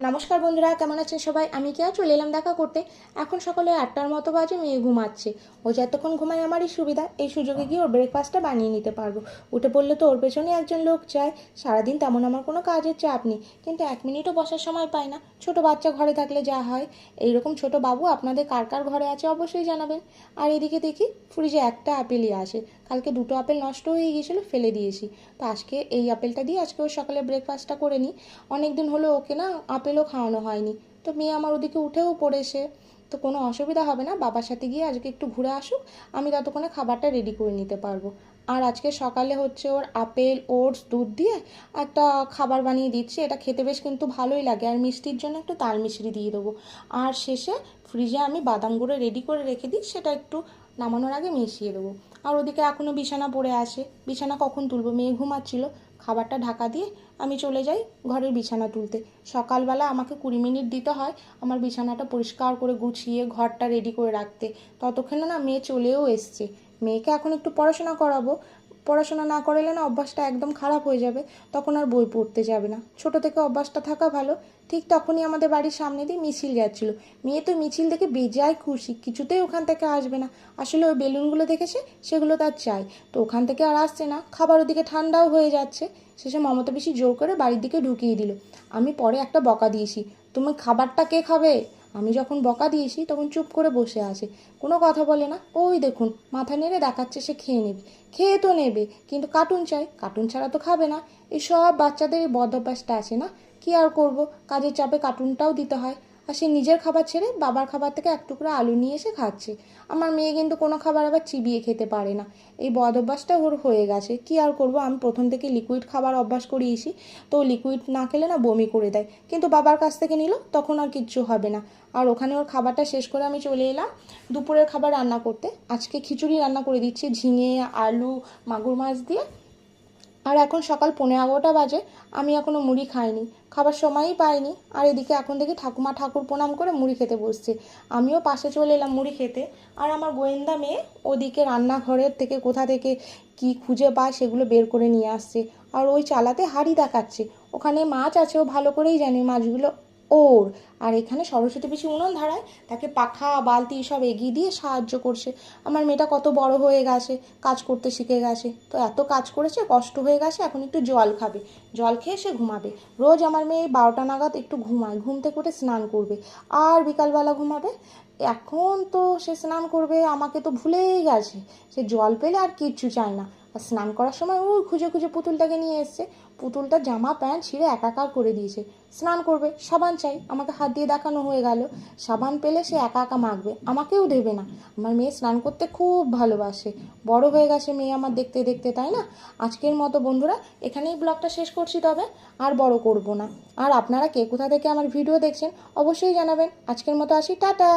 নমস্কার বন্ধুরা, কেমন আছেন সবাই? আমি কেয়া চলে এলাম দেখা করতে। এখন সকালে 8টার মতো বাজে, মেয়ে ঘুমাচ্ছে। ও যতক্ষণ ঘুমায় আমারই সুবিধা, এই সুযোগে গিয়ে ওর ব্রেকফাস্টটা বানিয়ে নিতে পারবো। উঠে পড়লে তো ওর পেছনে একজন লোক চাই। সারাদিন তেমন আমার কোনো কাজের চাপ নেই, কিন্তু 1 মিনিটও বসার সময় পাই না। ছোট বাচ্চা ঘরে থাকলে যা হয়। এইরকম ছোট বাবু আপনাদের কার কার ঘরে আছে অবশ্যই জানাবেন। আর এদিকে দেখি ফ্রিজে একটা আপেলই আসে। কালকে 2টো আপেল নষ্ট হয়ে গিয়েছিলো, ফেলে দিয়েছি। তো আজকে এই আপেলটা দিয়ে আজকে ওর সকালে ব্রেকফাস্টটা করে নিই। অনেক দিন হলো ওকে না আপেলও খাওয়ানো হয়নি। তো মেয়ে আমার ওদিকে উঠেও পড়েছে। তো কোনো অসুবিধা হবে না, বাবার সাথে গিয়ে আজকে একটু ঘুরে আসুক, আমি ততক্ষণে খাবারটা রেডি করে নিতে পারবো। আর আজকে সকালে হচ্ছে ওর আপেল ওটস দুধ দিয়ে একটা খাবার বানিয়ে দিচ্ছি। এটা খেতে বেশ কিন্তু ভালোই লাগে। আর মিষ্টির জন্য একটু তাল মিছরি দিয়ে দেবো। আর শেষে ফ্রিজে আমি বাদাম গুঁড়ো রেডি করে রেখে দিই, সেটা একটু নামানোর আগে মিশিয়ে দেবো। আর ওদিকে এখনও বিছানা পড়ে আসে, বিছানা কখন তুলবো? মেয়ে ঘুমাচ্ছিল। খাবারটা ঢাকা দিয়ে আমি চলে যাই ঘরের বিছানা তুলতে। সকালবেলা আমাকে 20 মিনিট দিতে হয় আমার বিছানাটা পরিষ্কার করে গুছিয়ে ঘরটা রেডি করে রাখতে। ততক্ষণে না মেয়ে চলেও এসছে। মেয়েকে এখন একটু পড়াশোনা করাবো। পড়াশোনা না করালে না অভ্যাসটা একদম খারাপ হয়ে যাবে। তখন আর বই পড়তে যাবে না। ছোট থেকে অভ্যাসটা থাকা ভালো। ঠিক তখনই আমাদের বাড়ির সামনে দিয়ে মিছিল যাচ্ছিল। মেয়ে তো মিছিল দেখে বেজায় খুশি, কিছুতেই ওখান থেকে আসবে না। আসলে ওই বেলুনগুলো দেখেছে, সেগুলো তার চাই। তো ওখান থেকে আর আসছে না। খাবার ওদিকে ঠান্ডাও হয়ে যাচ্ছে। শেষে মমতা পিসি জোর করে বাড়ির দিকে ঢুকিয়ে দিল। আমি পরে একটা বকা দিয়েছি, তুমি খাবারটা কে খাবে? আমি যখন বকা দিয়েছি তখন চুপ করে বসে আছে, কোনো কথা বলে না। ওই দেখুন মাথা নেড়ে দেখাচ্ছে সে খেয়ে নেবে। খেয়ে তো নেবে, কিন্তু কার্টুন চাই, কার্টুন ছাড়া তো খাবে না। এই সব বাচ্চাদের এই বদ অভ্যাসটা আছে না, কি আর করব, কাজের চাপে কার্টুনটাও দিতে হয়। আর সে নিজের খাবার ছেড়ে বাবার খাবার থেকে এক টুকরো আলু নিয়ে এসে খাচ্ছে। আমার মেয়ে কিন্তু কোনো খাবার আবার চিবিয়ে খেতে পারে না। এই বদ অভ্যাসটা ওর হয়ে গেছে, কি আর করব। আমি প্রথম থেকে লিকুইড খাবার অভ্যাস করিয়েছি, তো লিকুইড না খেলে না বমি করে দেয়। কিন্তু বাবার কাছ থেকে নিল, তখন আর কিচ্ছু হবে না। আর ওখানে ওর খাবারটা শেষ করে আমি চলে এলাম দুপুরের খাবার রান্না করতে। আজকে খিচুড়ি রান্না করে দিচ্ছি ঝিঙে আলু মাগুর মাছ দিয়ে। আর এখন সকাল 11:15 বাজে, আমি এখনও মুড়ি খাইনি, খাবার সময়ই পাইনি। আর এদিকে এখন দেখি ঠাকুমা ঠাকুর প্রণাম করে মুড়ি খেতে বসছে। আমিও পাশে চলে এলাম মুড়ি খেতে। আর আমার গোয়েন্দা মেয়ে ওদিকে রান্নাঘরের থেকে কোথা থেকে কি খুঁজে পায় সেগুলো বের করে নিয়ে আসছে। আর ওই চালাতে হাঁড়ি দেখাচ্ছে, ওখানে মাছ আছে, ও ভালো করেই জানে মাছগুলো ওর। আর এখানে সরস্বতী পিসি উনুন ধারায়, তাকে পাখা বালতি সব এগিয়ে দিয়ে সাহায্য করছে। আমার মেয়েটা কত বড় হয়ে গেছে, কাজ করতে শিখে গেছে। তো এত কাজ করেছে, কষ্ট হয়ে গেছে, এখন একটু জল খাবে। জল খেয়ে সে ঘুমাবে। রোজ আমার মেয়ে 12টা নাগাদ একটু ঘুমায়, ঘুম থেকে উঠে স্নান করবে, আর বিকালবেলা ঘুমাবে। এখন তো সে স্নান করবে, আমাকে তো ভুলেই গেছে। সে জল পেলে আর কিচ্ছু চায় না। আর স্নান করার সময় ওই খুঁজে খুঁজে পুতুলটাকে নিয়ে এসছে। পুতুলটা জামা প্যান্ট ছিঁড়ে একাকার করে দিয়েছে। স্নান করবে, সাবান চাই, আমাকে হাত দিয়ে দেখানো হয়ে গেল। সাবান পেলে সে একা একা মাখবে, আমাকেও দেবে না। আমার মেয়ে স্নান করতে খুব ভালোবাসে। বড় হয়ে গেছে মেয়ে আমার দেখতে দেখতে, তাই না? আজকের মতো বন্ধুরা এখানেই ব্লগটা শেষ করছি, তবে আর বড় করব না। আর আপনারা কে কোথা থেকে আমার ভিডিও দেখছেন অবশ্যই জানাবেন। আজকের মতো আসি, টাটা।